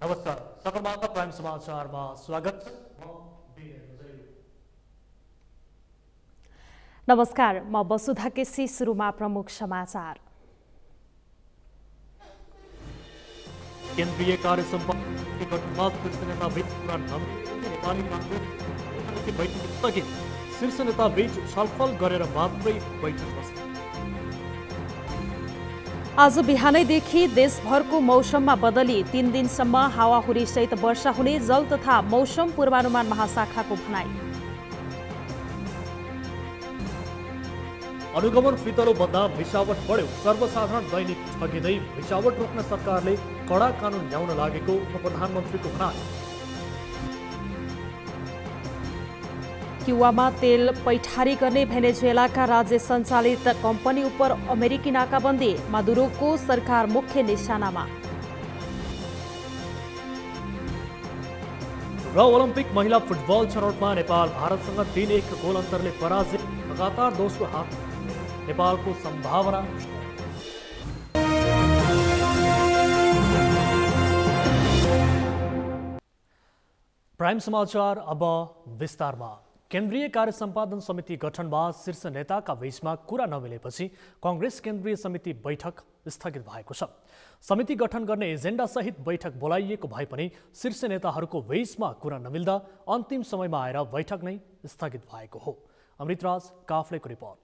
नमस्कार, सगरमाथा प्राइम समाचारमा स्वागत छ। नमस्कार, म वसुधा केसी। सुरुमा प्रमुख समाचार। केन्द्रीय कार्य सम्पादक गठनमा शीर्ष नेता बीच कुरा नेपाली कांग्रेस बैठक स्थगित। शीर्ष नेता बीच छलफल गरेर मात्रै बैठक बस्ने। आज बिहानैदेखि देशभरको मौसममा बदली 3 दिनसम्म हावाहुरी सहित वर्षा हुने जल तथा मौसम पूर्वानुमान महाशाखाको भनाई। अनुगमन फितलो बन्दा भिसावट बढ्यो। सर्वसाधारण दैनिक ठगिँदै भिसावट रोक्न सरकारले कडा कानुन ल्याउन लागेको उपप्रधानमन्त्रीको भनाई। क्युबामा तेल पैठारी गर्ने भेनेजुएलाका राज्य सञ्चालित कम्पनी उपर अमेरिकी नाकाबन्दी। मादुरोको सरकार मुख्य निशानामा। र ओलम्पिक महिला फुटबल छनौटमा नेपाल भारतसँग 3-1 गोल अन्तरले पराजित। लगातार दोस्रो हात नेपालको सम्भावना। प्राइम समाचार अब विस्तारमा। केन्द्रीय कार्य सम्पादन समिति गठनमा शीर्ष नेताका बीचमा कुरा नमिलेपछि कांग्रेस केन्द्रीय समिति बैठक स्थगित भएको छ। समिति गठन गर्ने एजेन्डा सहित बैठक बोलाइएको भए पनि शीर्ष नेताहरूको बीचमा कुरा नमिल्दा अन्तिम समयमा आएर बैठक नै स्थगित भएको हो। अमृतराज काफ्लेको रिपोर्ट।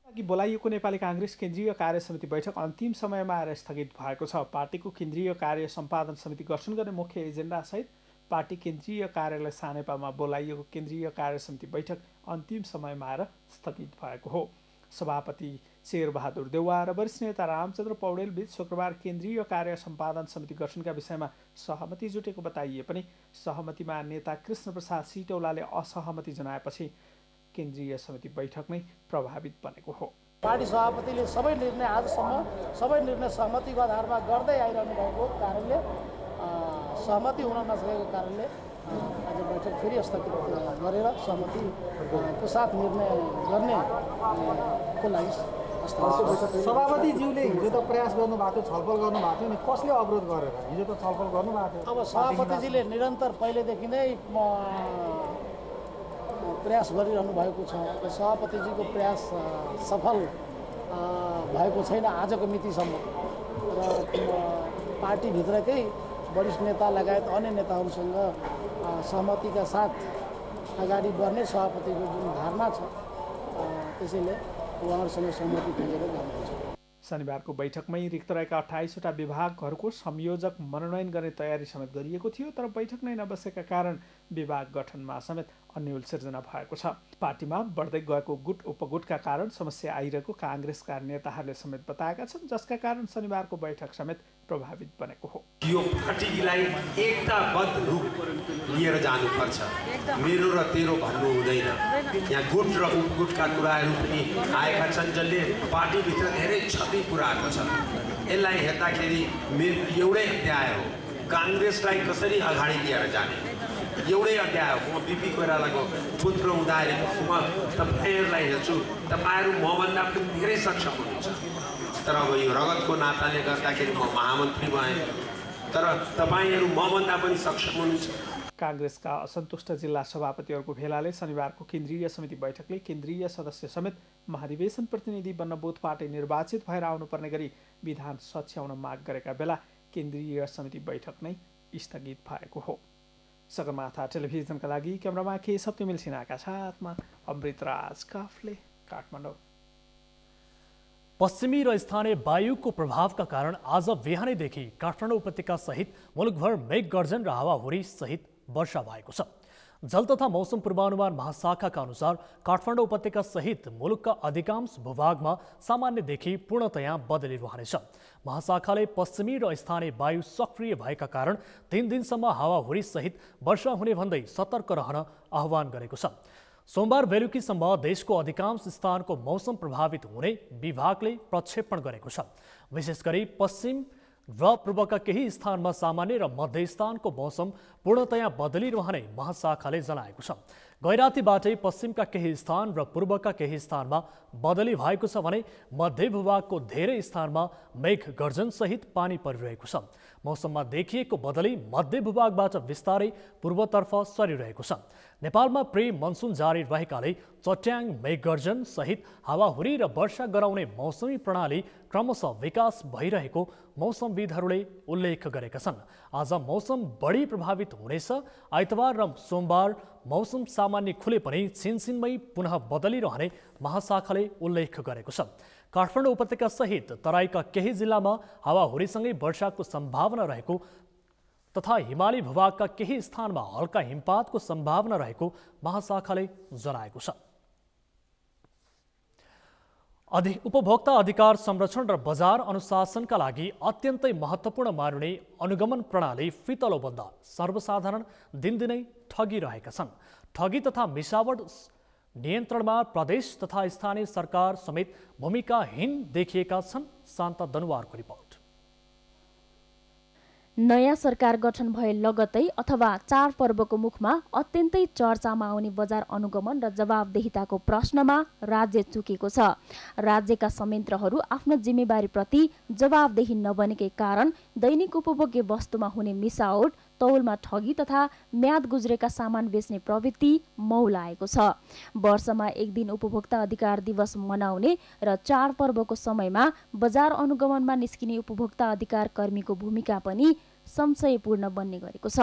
बोलाइएको नेपाली कांग्रेस केन्द्रीय कार्य समिति बैठक अन्तिम समयमा आएर स्थगित भएको छ। पार्टीको केन्द्रीय कार्य सम्पादन समिति गठन गर्ने मुख्य एजेन्डा सहित पार्टी केन्द्रीय कार्यालय सानेपामा बोलाइएको केन्द्रीय कार्य समिति बैठक अन्तिम समयमा आएर स्थगित भएको हो। सभापति शेरबहादुर देउवा र वरिष्ठ नेता रामचन्द्र पौडेल बीच शुक्रबार केन्द्रीय कार्य सम्पादन समिति गठनका विषयमा सहमति जुटेको बताइए पनि सहमतिमा नेता कृष्ण प्रसाद सिटौलाले असहमति जनाएपछि केन्द्रीय समिति बैठक नै प्रभावित बनेको हो। पार्टी सभापतिले सबै निर्णय आजसम्म सबै निर्णय सहमतिको आधारमा गर्दै आइरहनु भएको कारणले सहमति हुन नसकेको कारणले आज बैठक फेरि स्थगित गरेर सहमतिको साथ निर्णय गर्नेको लागि सभापतिज्यूले हिजो त प्रयास गर्नुभएको थियो, छलफल गर्नुभएको थियो नि, कसले अवरोध गरेर? हिजो त छलफल गर्नुभएको थियो। अब सभापतिजीले निरन्तर पहिलेदेखि नै प्रयास गरिरहनु भएको छ। सभापतिजीको प्रयास सफल भएको छैन आजको मितिसम्म र पार्टीभित्रकै वरिष्ठ नेता लगायत अन्य नेताहरूसँग सहमतिका साथ अगाडि बढ्ने सभापतिको जुन धारणा छ त्यसैले उहाँहरूसँग सहमति खोजेर जानुहुन्छ। शनिबारको बैठकमै रिक्त रहेका 28वटा विभागहरूको संयोजक मनोनयन गर्ने तयारी समेत गरिएको थियो, तर बैठक नै नबसेका कारण विभाग गठनमा समेत अन्यल सिर्जना भएको छ। पार्टीमा बढ्दै गएको गुट उपगुटका कारण समस्या आइरहेको कांग्रेसका नेताहरूले समेत बताएका छन्, जसका कारण शनिबारको बैठक समेत प्रभावित बनेको हो। यो पार्टीलाई एकताबद्ध रूप लिएर जानुपर्छ। मेरो र तेरो भन्नु हुँदैन। यहाँ गुट र उपगुटका कुराहरू पनि आएका छन् जसले पार्टीभित्र धेरै क्षति पुर्याएको छ। यसलाई हेर्दाखेरि एउटै अध्याय हो, कांग्रेसलाई कसरी अगाडि लिएर जाने एउटै अध्याय हो। म बिपी कोइरालाको पुत्र हुँदाखेरि म तपाईँहरूलाई हेर्छु, तपाईँहरू मभन्दा पनि धेरै सक्षम हुनुहुन्छ। तर अब यो रगतको नाताले गर्दाखेरि म महामन्त्री भएँ, तर तपाईँहरू मभन्दा पनि सक्षम हुनुहुन्छ। कांग्रेसका असन्तुष्ट जिल्ला सभापतिहरूको भेलाले शनिबारको केन्द्रीय समिति बैठकले केन्द्रीय सदस्य समेत महाधिवेशन प्रतिनिधि बन्न बुधबाटै निर्वाचित भएर आउनुपर्ने गरी विधान सच्याउन माग गरेका बेला केन्द्रीय समिति बैठक नै स्थगित भएको हो। सगरमाथा टेलिभिजनका लागि क्यामेरामा के सप्तमिल सिन्हाका साथमा अमृतराज काफले, काठमाडौँ। पश्चिमी र स्थानीय वायुको प्रभावका कारण आज बिहानैदेखि काठमाडौँ उपत्यका सहित मुलुकभर मेघगर्जन र हावाहुरी सहित वर्षा भएको छ। जल तथा मौसम पूर्वानुमान महाशाखाका अनुसार काठमाडौँ उपत्यका सहित मुलुकका अधिकांश भूभागमा सामान्यदेखि पूर्णतया बदली रहनेछ। महाशाखाले पश्चिमी र स्थानीय वायु सक्रिय भएका कारण 3 दिनसम्म हावाहुरी सहित वर्षा हुने भन्दै सतर्क रहन आह्वान गरेको छ। सोमबार बेलुकीसम्म देशको अधिकांश स्थानको मौसम प्रभावित हुने विभागले प्रक्षेपण गरेको छ। विशेष गरी पश्चिम र पूर्वका केही स्थानमा सामान्य र मध्य स्थानको मौसम पूर्णतया बदलिरहने महाशाखाले जनाएको छ। गैरातीबाटै पश्चिमका केही स्थान र पूर्वका केही स्थानमा बदली भएको छ भने मध्य भूभागको धेरै स्थानमा मेघ गर्जनसहित पानी परिरहेको छ। मौसममा देखिएको बदली मध्य भूभागबाट बिस्तारै पूर्वतर्फ सरिरहेको छ। नेपालमा प्री मनसुन जारी रहेकाले चट्याङ, मेघगर्जन सहित हावाहुरी र वर्षा गराउने मौसमी प्रणाली क्रमशः विकास भइरहेको मौसमविदहरूले उल्लेख गरेका छन्। आज मौसम बढी प्रभावित हुनेछ। आइतबार र सोमबार मौसम सामान्य खुले पनि छिनछिनमै पुनः बदलिरहने महाशाखाले उल्लेख गरेको छ। काठमाडौँ उपत्यका सहित तराईका केही जिल्लामा हावाहुरीसँगै वर्षाको सम्भावना रहेको तथा हिमाली भूभागका केही स्थानमा हल्का हिमपातको सम्भावना रहेको महाशाखाले जनाएको छ। उपभोक्ता अधिकार संरक्षण र बजार अनुशासनका लागि अत्यन्तै महत्त्वपूर्ण मानिने अनुगमन प्रणाली फितलोबन्द सर्वसाधारण दिनदिनै ठगिरहेका छन्। ठगी तथा मिसावट नियन्त्रणमा प्रदेश तथा स्थानीय सरकार समेत भूमिकाहीन देखिएका छन्। शान्ता दनुवारको रिपोर्ट। नयाँ सरकार गठन भए लगत्तै अथवा चाडपर्वको मुखमा अत्यन्तै चर्चामा आउने बजार अनुगमन र जवाबदेहिताको प्रश्नमा राज्य चुकेको छ। राज्यका संयन्त्रहरू आफ्नो जिम्मेवारीप्रति जवाबदेही नबनेकै कारण दैनिक उपभोग्य वस्तुमा हुने मिसावट, तौलमा ठगी तथा म्याद गुज्रेका सामान बेच्ने प्रवृत्ति मौलाएको छ। वर्षमा एक दिन उपभोक्ता अधिकार दिवस मनाउने र चाडपर्वको समयमा बजार अनुगमनमा निस्किने उपभोक्ता अधिकार कर्मीको भूमिका पनि संशयपूर्ण बन्ने गरेको छ,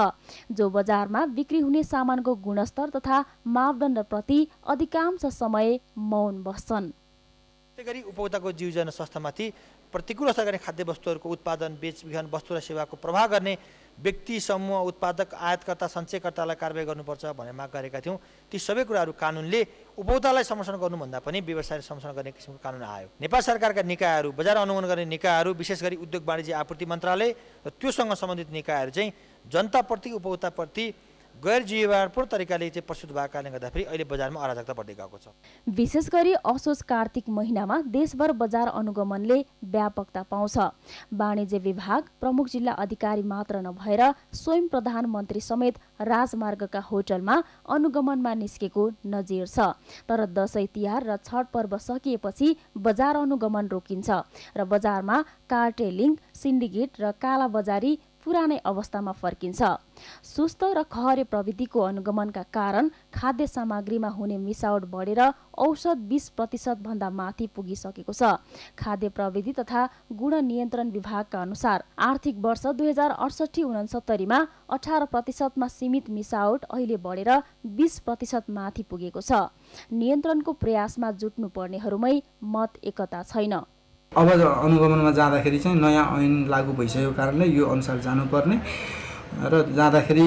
जो बजारमा बिक्री हुने सामानको गुणस्तर तथा मापदण्डप्रति अधिकांश समय मौन बस्छन्। त्यसैगरी उपभोक्ताको जीवजन स्वास्थ्यमाथि प्रतिकूल असर गर्ने खाद्य वस्तुहरूको उत्पादन, बेचबिखन, वस्तु र सेवाको प्रभाव गर्ने व्यक्ति, समूह, उत्पादक, आयातकर्ता, सञ्चयकर्तालाई कारबाही गर्नुपर्छ भनेर माग गरेका थियौँ। ती सबै कुराहरू कानुनले उपभोक्तालाई संरक्षण गर्नुभन्दा पनि व्यवसायलाई संरक्षण गर्ने किसिमको कानुन आयो। नेपाल सरकारका निकायहरू, बजार अनुगमन गर्ने निकायहरू, विशेष गरी उद्योग वाणिज्य आपूर्ति मन्त्रालय र त्योसँग सम्बन्धित निकायहरू चाहिँ जनताप्रति, उपभोक्ताप्रति गैर जिम्मेवारपूर्ण तरिकाले चाहिँ प्रस्तुत भएको कारणले गर्दाखेरि अहिले बजारमा अराजकता बढ्दै गएको छ। विशेष गरी असोज कार्तिक महिनामा देशभर बजार अनुगमनले व्यापकता पाउँछ। वाणिज्य विभाग, प्रमुख जिल्ला अधिकारी मात्र नभएर स्वयं प्रधानमन्त्री समेत राजमार्गका होटलमा अनुगमनमा निस्केको नजिर छ। तर दशैं तिहार र छठ पर्व सकिएपछि बजार अनुगमन रोकिन्छ र बजारमा कार्टेलिङ, सिन्डिकेट र कालाबजारी पुरानै अवस्थामा फर्किन्छ। सुस्त र खहरे प्रविधिको अनुगमनका कारण खाद्य सामग्रीमा हुने मिसावट बढेर औसत 20% भन्दा माथि पुगिसकेको छ। खाद्य प्रविधि तथा गुण नियन्त्रण विभागका अनुसार आर्थिक वर्ष 2068-69 मा 18% मा सीमित मिसावट अहिले बढेर 20% माथि पुगेको छ। नियन्त्रणको प्रयासमा जुट्नुपर्नेहरूमै मत एकता छैन। अब अनुगमनमा जाँदाखेरि चाहिँ नयाँ ऐन लागू भइसकेको कारणले यो अनुसार जानुपर्ने र जाँदाखेरि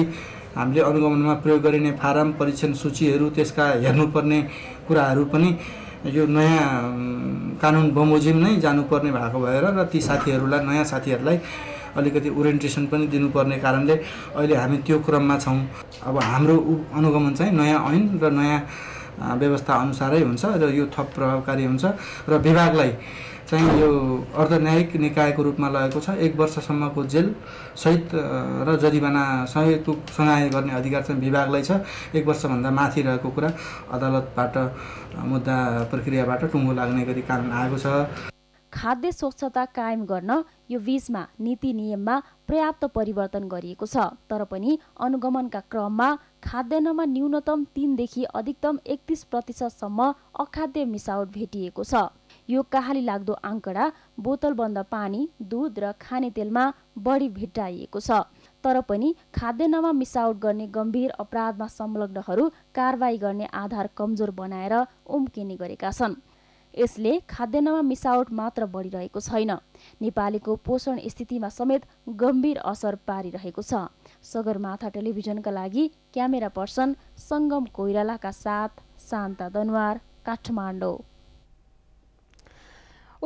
हामीले अनुगमनमा प्रयोग गरिने फारम, परीक्षण सूचीहरू, त्यसका हेर्नुपर्ने कुराहरू पनि यो नयाँ कानुन बमोजिम नै जानुपर्ने भएको भएर र ती साथीहरूलाई, नयाँ साथीहरूलाई अलिकति ओरिएन्टेसन पनि दिनुपर्ने कारणले अहिले हामी त्यो क्रममा छौँ। अब हाम्रो अनुगमन चाहिँ नयाँ ऐन र नयाँ व्यवस्था अनुसारै हुन्छ र यो थप प्रभावकारी हुन्छ र विभागलाई चाहिँ यो अर्धन्यायिक निकायको रूपमा लगेको छ। 1 वर्षसम्मको जेल सहित र जरिवाना सहितको सुनाइ गर्ने अधिकार चाहिँ विभागलाई छ। 1 वर्षभन्दा माथि रहेको कुरा अदालतबाट मुद्दा प्रक्रियाबाट टुङ्गो लाग्ने गरी कानुन आएको छ। खाद्य स्वच्छता कायम गर्न यो बीचमा नीति नियममा पर्याप्त परिवर्तन गरिएको छ। तर पनि अनुगमनका क्रममा खाद्यान्नमा न्यूनतम 3 देखि अधिकतम 31% सम्म अखाद्य मिसावट भेटिएको छ। यो कहाली लाग्दो आंकडा बोतलबन्द पानी, दूध र खाने तेलमा बढी भेट्टाइएको छ। तर पनि खाद्यान्नमा मिसावट गर्ने गम्भीर अपराधमा संलग्नहरू कारबाही गर्ने आधार कमजोर बनाएर उम्किने गरेका छन्। यसले खाद्यान्नमा मिसावट मात्र बढिरहेको छैन, नेपालीको पोषण स्थितिमा समेत गम्भीर असर पारिरहेको छ। सगरमाथा टेलिभिजनका लागि क्यामेरा पर्सन सङ्गम कोइरालाका साथ शान्ता दनुवार, काठमाडौँ।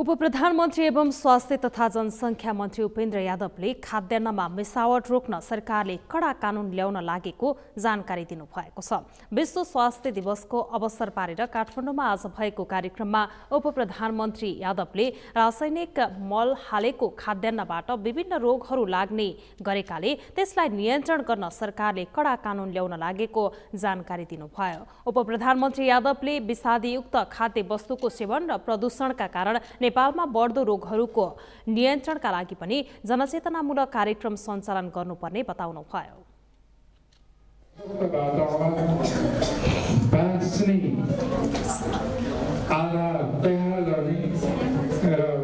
उपप्रधानमन्त्री एवं स्वास्थ्य तथा जनसङ्ख्या मन्त्री उपेन्द्र यादवले खाद्यान्नमा मिसावट रोक्न सरकारले कडा कानून ल्याउन लागेको जानकारी दिनुभएको छ। विश्व स्वास्थ्य दिवसको अवसर पारेर काठमाडौँमा आज भएको कार्यक्रममा उपप्रधानमन्त्री यादवले रासायनिक मल हालेको खाद्यान्नबाट विभिन्न रोगहरू लाग्ने गरेकाले त्यसलाई नियन्त्रण गर्न सरकारले कडा कानून ल्याउन लागेको जानकारी दिनुभयो। उपप्रधानमन्त्री यादवले विषादीयुक्त खाद्य वस्तुको सेवन र प्रदूषणका कारण नेपालमा बढ्दो रोगहरूको नियन्त्रणका लागि पनि जनचेतनामूलक कार्यक्रम सञ्चालन गर्नुपर्ने बताउनुभयो।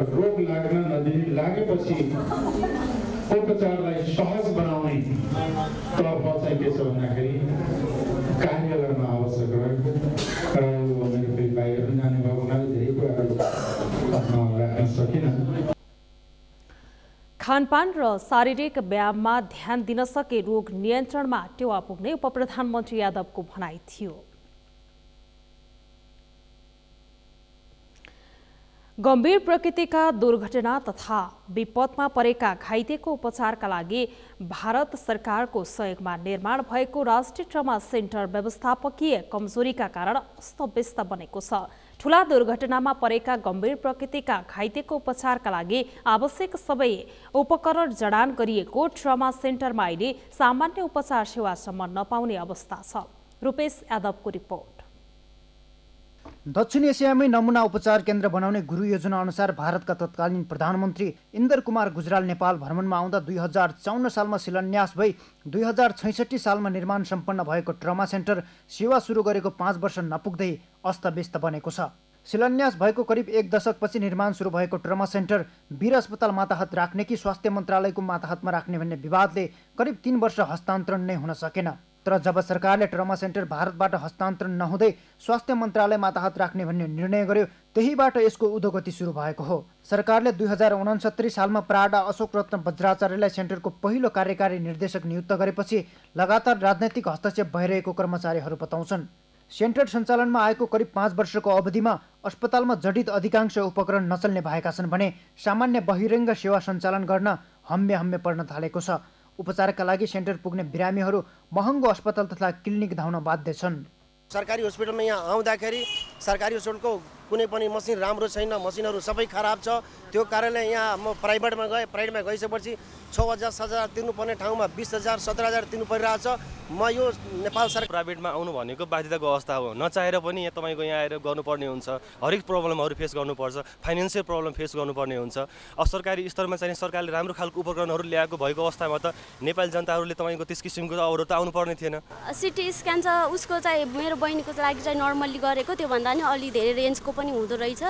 रोग लाग्न नदिने लागेपछि उपचारलाई सहज बनाउने तर्फ चाहिँ के छ भन्दाखेरि कार्य गर्न आवश्यक रहेको र मेरो फेरि बाहिर जाने भयो हुनाले धेरै कुराहरू राख्न सकिनँ। खानपान र शारीरिक व्यायाममा ध्यान दिन सके रोग नियन्त्रणमा टेवा पुग्ने उपप्रधानमन्त्री यादवको भनाइ थियो। गम्भीर प्रकृतिका दुर्घटना तथा विपदमा परेका घाइतेको उपचारका लागि भारत सरकारको सहयोगमा निर्माण भएको राष्ट्रिय ट्रमा सेन्टर व्यवस्थापकीय कमजोरीका कारण अस्तव्यस्त बनेको छ। ठूला दुर्घटनामा परेका गम्भीर प्रकृतिका घाइतेको उपचारका लागि आवश्यक सबै उपकरण जडान गरिएको ट्रमा सेन्टरमा अहिले सामान्य उपचार सेवासम्म नपाउने अवस्था छ। रूपेश यादवको रिपोर्ट। दक्षिण एसियामै नमुना उपचार केन्द्र बनाउने गुरु योजना अनुसार भारतका तत्कालीन प्रधानमन्त्री इन्द्र कुमार गुजराल नेपाल भ्रमणमा आउँदा 2054 सालमा शिलान्यास भई 2066 सालमा निर्माण सम्पन्न भएको ट्रमा सेन्टर सेवा सुरु गरेको 5 वर्ष नपुग्दै अस्तव्यस्त बनेको छ। शिलान्यास भएको करिब 1 दशकपछि निर्माण सुरु भएको ट्रमा सेन्टर वीर अस्पताल माताहत राख्ने कि स्वास्थ्य मन्त्रालयको माताहतमा राख्ने भन्ने विवादले करिब 3 वर्ष हस्तान्तरण नै हुन सकेन। तर जब सरकारले ट्रमा सेन्टर भारतबाट हस्तान्तरण नहुँदै स्वास्थ्य मन्त्रालय माताहत राख्ने भन्ने निर्णय गर्यो, त्यहीबाट यसको उद्योगति सुरु भएको हो। सरकारले 2069 सालमा प्राडा अशोक रत्न वज्राचार्यलाई सेन्टरको पहिलो कार्यकारी निर्देशक नियुक्त गरेपछि लगातार राजनैतिक हस्तक्षेप भइरहेको कर्मचारीहरू बताउँछन्। सेन्टर सञ्चालनमा आएको करिब 5 वर्षको अवधिमा अस्पतालमा जडित अधिकांश उपकरण नचल्ने भएका छन् भने सामान्य बहिरङ्ग सेवा सञ्चालन गर्न हम्मे पर्न थालेको छ। उपचारका लागि सेन्टर पुग्ने बिरामीहरू महँगो अस्पताल तथा क्लिनिक धाउन बाध्य छन्। सरकारी हस्पिटलमा यहाँ आउँदाखेरि सरकारी हस्पिटलको कुनै पनि मसिन राम्रो छैन, मसिनहरू सबै खराब छ। त्यो कारणले यहाँ म प्राइभेटमा गइसकेपछि 6,000 7,000 तिर्नुपर्ने ठाउँमा 20,000 17,000 तिर्नु परिरहेछ। म यो नेपाल सरकार प्राइभेटमा आउनु भनेको बाध्यताको अवस्था हो। नचाहेर पनि यहाँ तपाईँको यहाँ आएर गर्नुपर्ने हुन्छ। हरेक प्रब्लमहरू फेस गर्नुपर्छ, फाइनेन्सियल प्रब्लम फेस गर्नुपर्ने हुन्छ। अब सरकारी स्तरमा चाहिँ सरकारले राम्रो खालको उपकरणहरू ल्याएको भएको अवस्थामा त नेपाली जनताहरूले तपाईँको त्यस किसिमको अवरोध त आउनुपर्ने थिएन। सिटी स्क्यान छ, उसको चाहिँ मेरो बहिनीको लागि चाहिँ नर्मल्ली गरेको, त्योभन्दा नि अलि धेरै रेन्जको पनि हुँदो रहेछ।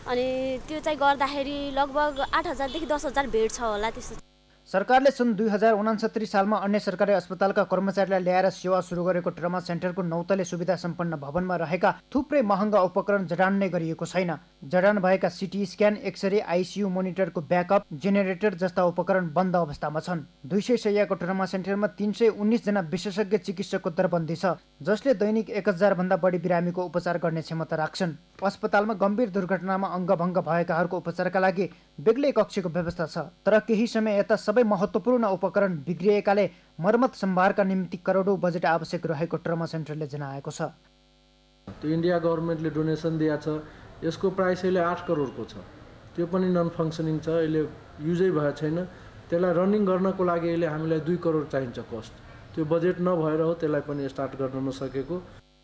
अनि त्यो चाहिँ गर्दाखेरि लगभग 8,000 देखि 10,000 भेट्छ होला। त्यस्तो सरकारले सन् 2069 सालमा अन्य सरकारी अस्पतालका कर्मचारीलाई ल्याएर सेवा सुरु गरेको ट्रमा सेन्टरको 9 तले सुविधा सम्पन्न भवनमा रहेका थुप्रै महँगा उपकरण जडान नै गरिएको छैन। जडान भएका सिटी स्क्यान, एक्सरे, आइसियु मोनिटरको ब्याकअप, जेनेरेटर जस्ता उपकरण बन्द अवस्थामा छन्। 200 शैय्याको ट्रमा सेन्टरमा 319 जना विशेषज्ञ चिकित्सकको दरबन्दी छ, जसले दैनिक 1,000 भन्दा बढी बिरामीको उपचार गर्ने क्षमता राख्छन्। अस्पतालमा गम्भीर दुर्घटनामा अङ्गभङ्ग भएकाहरूको उपचारका लागि बेग्लै कक्षको व्यवस्था छ। तर केही समय यता सबै महत्त्वपूर्ण उपकरण बिग्रिएकाले मर्मत सम्भारका निम्ति करोडौँ बजेट आवश्यक रहेको ट्रमा सेन्टरले जनाएको छ। त्यो इन्डिया गभर्मेन्टले डोनेसन दिएको छ, यसको प्राइस अहिले 8 करोडको छ। त्यो पनि नन फङ्सनिङ छ, अहिले युजै भएको छैन। त्यसलाई रनिङ गर्नको लागि अहिले हामीलाई 2 करोड चाहिन्छ कस्ट। त्यो बजेट नभएर हो त्यसलाई पनि स्टार्ट गर्न नसकेको।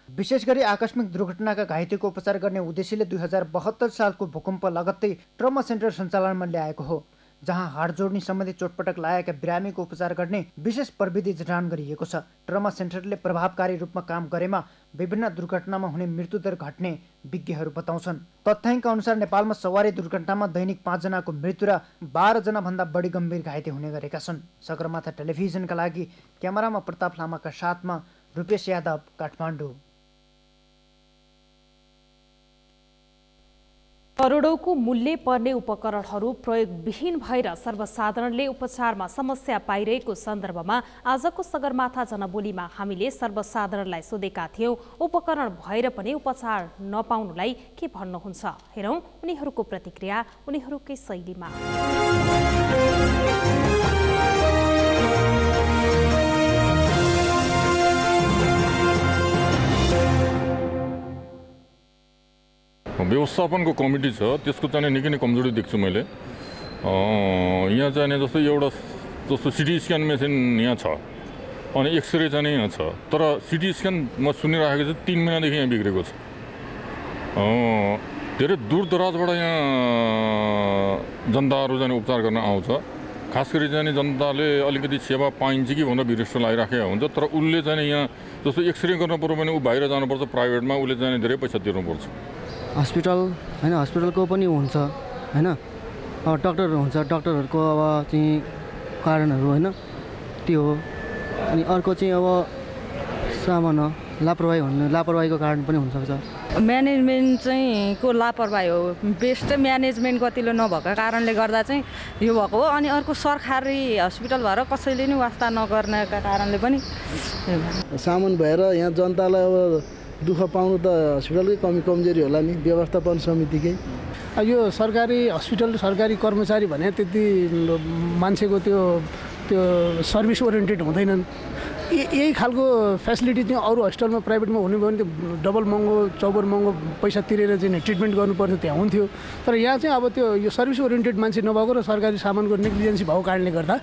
विशेष गरी आकस्मिक दुर्घटनाका घाइतेको उपचार गर्ने उद्देश्यले 2072 सालको भूकम्प लगत्तै ट्रमा सेन्टर सञ्चालनमा ल्याएको हो, जहाँ हाड जोड्ने सम्बन्धी चोटपटक लागेका बिरामीको उपचार गर्ने विशेष प्रविधि जडान गरिएको छ। ट्रमा सेन्टरले प्रभावकारी रूपमा काम गरेमा विभिन्न दुर्घटनामा हुने मृत्युदर घट्ने विज्ञहरू बताउँछन्। तथ्याङ्क अनुसार नेपालमा सवारी दुर्घटनामा दैनिक 5 जनाको मृत्यु र 12 जना भन्दा बढी गम्भीर घाइते हुने गरेका छन्। सगरमाथा टेलिभिजनका लागि क्यामेरामा प्रताप लामाका साथमा रूपेश यादव, काठमाडौँ। करोडौँको मूल्य पर्ने उपकरणहरू प्रयोगविहीन भएर सर्वसाधारणले उपचारमा समस्या पाइरहेको सन्दर्भमा आजको सगरमाथा जनबोलीमा हामीले सर्वसाधारणलाई सोधेका थियौं, उपकरण भएर पनि उपचार नपाउनुलाई के भन्नुहुन्छ? हेरौं उनीहरूको प्रतिक्रिया उनीहरूकै शैलीमा। व्यवस्थापनको कमिटी छ, त्यसको चाहिँ निकै नै कमजोरी देख्छु मैले। यहाँ चाहिँ जस्तो एउटा जस्तो सिटी स्क्यान मेसिन यहाँ छ अनि एक्सरे चाहिँ यहाँ छ, तर सिटी स्क्यान म सुनिराखेको छु 3 महिनादेखि यहाँ बिग्रेको छ। धेरै दूर दराजबाट यहाँ जनताहरू चाहिँ उपचार गर्न आउँछ, खास गरी चाहिँ जनताले अलिकति सेवा पाइन्छ कि भनेर विश्वास लागिराखेको हुन्छ, तर उसले चाहिँ यहाँ जस्तो एक्सरे गर्न पर्यो भने ऊ बाहिर जानुपर्छ प्राइभेटमा, उसले चाहिँ धेरै पैसा तिर्नुपर्छ। हस्पिटल हैन, हस्पिटलको पनि हुन्छ हैन, अब डक्टर हुन्छ, डक्टरहरूको अब चाहिँ कारणहरू हैन त्यो हो। अनि अर्को चाहिँ अब सामान्य लापरवाही भन्ने लापरवाहीको कारण पनि हुनसक्छ। म्यानेजमेन्ट चाहिँ को लापरवाही हो, बेस्ट म्यानेजमेन्ट गतिलो नभएको कारणले गर्दा चाहिँ यो भएको हो। अनि अर्को सरकारी हस्पिटल भएर कसैले नि वास्ता नगर्नेका कारणले पनि सामान भएर यहाँ जनतालाई अब दुःख पाउनु त हस्पिटलकै कमजोरी होला नि, व्यवस्थापन समितिकै। यो सरकारी हस्पिटल सरकारी कर्मचारी भने त्यति मान्छेको त्यो सर्भिस ओरिएन्टेड हुँदैनन्। यही खालको फेसिलिटी चाहिँ अरू हस्पिटलमा प्राइभेटमा हुने भयो भने त्यो डबल महँगो चौबर महँगो पैसा तिरेर चाहिँ ट्रिटमेन्ट गर्नुपर्थ्यो, त्यहाँ हुन्थ्यो। तर यहाँ चाहिँ अब त्यो यो सर्भिस ओरिएन्टेड मान्छे नभएको र सरकारी सामानको नेग्लिजेन्सी भएको कारणले गर्दा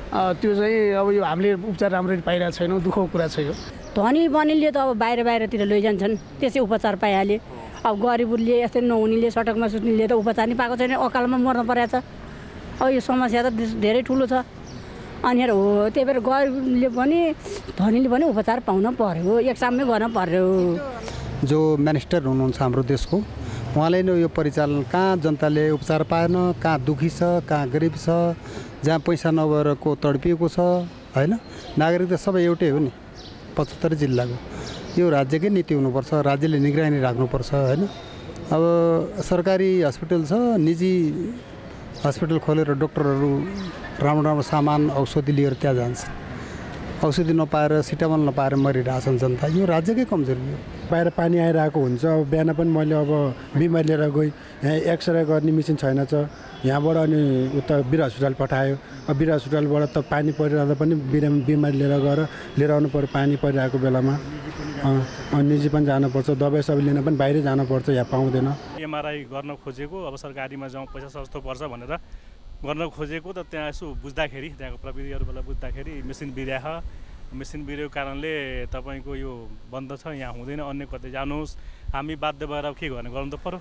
त्यो चाहिँ अब यो हामीले उपचार राम्ररी पाइरहेको छैनौँ, दुःखको कुरा छ यो। धनी बनिले त अब बाहिरतिर लैजान्छन्, त्यसै उपचार पाइहाले। अब गरिबले यस्तै नहुनेले सडकमा सुत्नेले त उपचार नि पाएको छैन, अकालमा मर्न परेको छ। अब यो समस्या त धेरै ठुलो छ। अनि हो त्यही भएर गरिबले पनि धनीले पनि उपचार पाउन पर्यो, एकसाममै गर्न पर्यो। जो मिनिस्टर हुनुहुन्छ हाम्रो देशको, उहाँले नै यो परिचालन, कहाँ जनताले उपचार पाएन, कहाँ दुखी छ, कहाँ गरिब छ, जहाँ पैसा नभएको तडपिएको छ हैन, नागरिक त सबै एउटै हो नि 75 जिल्लाको। यो राज्यकै नीति हुनुपर्छ, राज्यले निगरानी राख्नुपर्छ हैन। अब सरकारी हस्पिटल छ, निजी हस्पिटल खोलेर डक्टरहरू राम्रो सामान औषधि लिएर त्यहाँ जान्छ, औषधि नपाएर सिटामल नपाएर मरिरहेछन् जनता। यो राज्यकै कमजोरी हो। बाहिर पानी आइरहेको हुन्छ। अब बिहान पनि मैले अब बिमारी लिएर गएँ, यहाँ एक्सरे गर्ने मेसिन छैन छ, यहाँबाट अनि उता वीर हस्पिटल पठायो। अब वीर हस्पिटलबाट त पानी परिरहँदा पनि बिमारी लिएर आउनु पर्यो पानी परिरहेको बेलामा। निजी पनि जानुपर्छ, दबाई सबै लिन पनि बाहिरै जानुपर्छ, यहाँ पाउँदैन। एमआरआई गर्न खोजेको, अब सरकारीमा जाउँ पैसा सस्तो पर्छ भनेर गर्न खोजेको, त त्यहाँ यसो बुझ्दाखेरि त्यहाँको प्रविधिहरूबाट बुझ्दाखेरि मेसिन बिरेको कारणले तपाईँको यो बन्द छ, यहाँ हुँदैन, अन्य कतै जानुहोस्। हामी बाध्य भएर के गर्ने, गर्नु त पर्यो,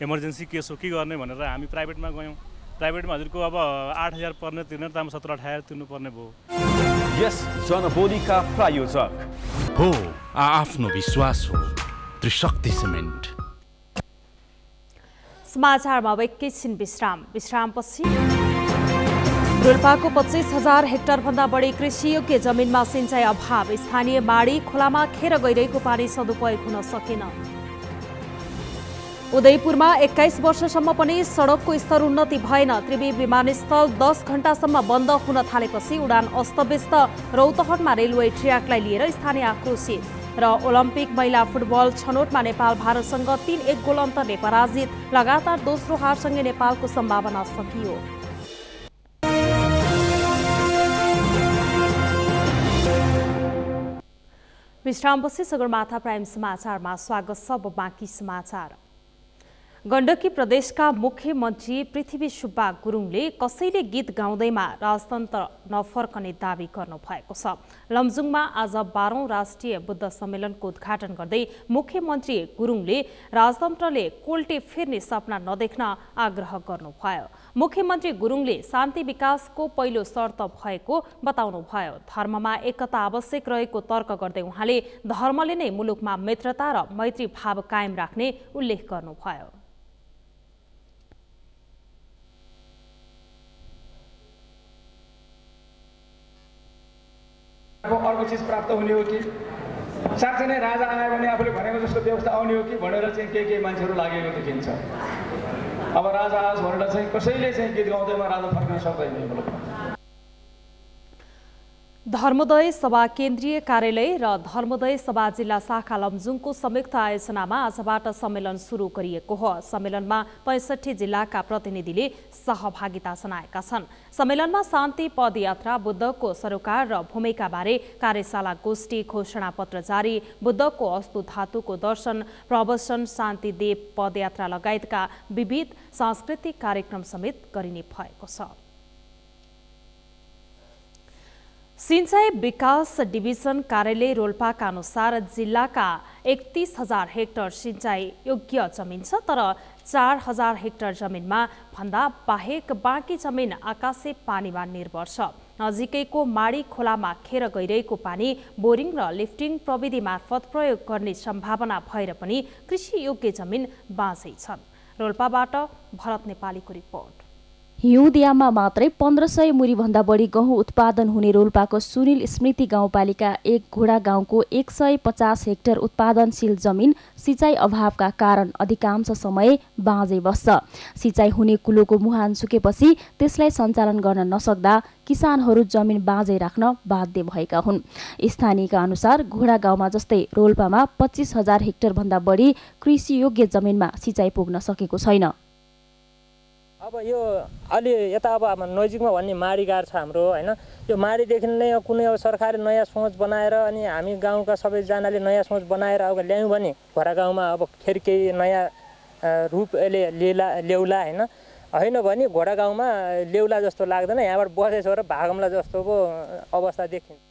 इमर्जेन्सी केस हो, के गर्ने भनेर हामी प्राइभेटमा गयौँ। प्राइभेटमा हजुरको अब 8,000 पर्ने तिर्ने त 17-18,000 तिर्नुपर्ने भयो। यस जनबोलीका प्रायोजक हो आफ्नो विश्वास हो त्रिशक्ति सिमेन्ट। समाचारमा अब एकैछिन विश्रामपछि रोल्पाको 25,000 हेक्टरभन्दा बढी कृषियोग्य जमिनमा सिंचाइ अभाव, स्थानीय माडी खोलामा खेर गइरहेको पानी सदुपयोग हुन सकेन। उदयपुरमा 21 वर्षसम्म पनि सडकको स्तर उन्नति भएन। त्रिवी विमानस्थल 10 घण्टासम्म बन्द हुन थालेपछि उडान अस्तव्यस्त। रौतहटमा रेलवे ट्र्याकलाई लिएर स्थानीय आक्रोशित। र ओलम्पिक महिला फुटबल छनौटमा नेपाल भारतसँग 3-1 गोल अन्तरले पराजित। लगातार दोस्रो हारसँगै नेपालको सम्भावना सकियो। विश्रामपछि सगरमाथा प्राइम समाचारमा स्वागत छ। अब बाँकी समाचार। गण्डकी प्रदेशका मुख्यमन्त्री पृथ्वी सुब्बा गुरुङले कसैले गीत गाउँदैमा राजतन्त्र नफर्कने दावी गर्नुभएको छ। लमजुङमा आज 12औं राष्ट्रिय बुद्ध सम्मेलनको उद्घाटन गर्दै मुख्यमन्त्री गुरुङले राजतन्त्रले कोल्टे फेर्ने सपना नदेख्न आग्रह गर्नुभयो। मुख्यमन्त्री गुरुङले शान्ति विकासको पहिलो शर्त भएको बताउनुभयो। धर्ममा एकता आवश्यक रहेको तर्क गर्दै उहाँले धर्मले नै मुलुकमा मित्रता र मैत्री भाव कायम राख्ने उल्लेख गर्नुभयो। अर्को चिज प्राप्त हुने हो कि साँच्चै नै राजा आयो भने आफूले भनेको जस्तो व्यवस्था आउने हो कि भनेर चाहिँ के मान्छेहरू लागेको देखिन्छ। अब राजा आस भनेर चाहिँ कसैले चाहिँ गीत गाउँदैमा राजा फर्किन सक्दैन यो मुलुकमा। धर्मोदय सभा केन्द्रीय कार्यालय र धर्मोदय सभा जिल्ला शाखा लमजुङको संयुक्त आयोजनामा आजबाट सम्मेलन सुरु गरिएको हो। सम्मेलनमा 65 जिल्लाका प्रतिनिधिले सहभागिता जनाएका छन्। सम्मेलनमा शान्ति पदयात्रा, बुद्धको सरोकार र भूमिकाबारे कार्यशाला, गोष्ठी, घोषणापत्र जारी, बुद्धको अस्तु धातुको दर्शन, प्रवचन, शान्ति देव पदयात्रा लगायतका विविध सांस्कृतिक कार्यक्रम समेत गरिने भएको छ। सिंचाई विकास डिभिजन कार्यालय रोल्पाका अनुसार जिल्लाका 31,000 हेक्टर सिंचाई योग्य जमिन छ, तर 4,000 हेक्टर जमिनमा भन्दा बाहेक बाँकी जमिन आकाशे पानीमा निर्भर छ। नजिकैको माडी खोलामा खेर गइरहेको पानी बोरिङ र लिफ्टिङ प्रविधि मार्फत प्रयोग गर्ने सम्भावना भएर पनि कृषि योग्य जमिन बाँझै छन्। रोल्पाबाट भरत नेपालीको रिपोर्ट। हिउँदियामा मात्रै 1500 मुरीभन्दा बढी गहुँ उत्पादन हुने रोल्पाको सुनिल स्मृति गाउँपालिका 1 घोडा गाउँको 150 हेक्टर उत्पादनशील जमिन सिँचाइ अभावका कारण अधिकांश समय बाँझै बस्छ। सिँचाइ हुने कुलोको मुहान सुकेपछि त्यसलाई सञ्चालन गर्न नसक्दा किसानहरू जमिन बाँझै राख्न बाध्य भएका हुन्। स्थानीयका अनुसार घोडा गाउँमा जस्तै रोल्पामा 25,000 हेक्टर भन्दा बढी कृषि योग्य जमिनमा सिँचाइ पुग्न सकेको छैन। अब यो अलि यता अब नजिकमा भन्ने माडी गाड छ हाम्रो हैन। यो माडीदेखि नै कुनै अब सरकारले नयाँ सोच बनाएर अनि हामी गाउँका सबैजनाले नयाँ सोच बनाएर अब ल्यायौँ भने घोडा गाउँमा अब फेरि केही नयाँ रूप ल्याउला होइन भने घोडा गाउँमा ल्याउला जस्तो लाग्दैन। यहाँबाट बसेछ र भागमला जस्तोको अवस्था देखिन्छ।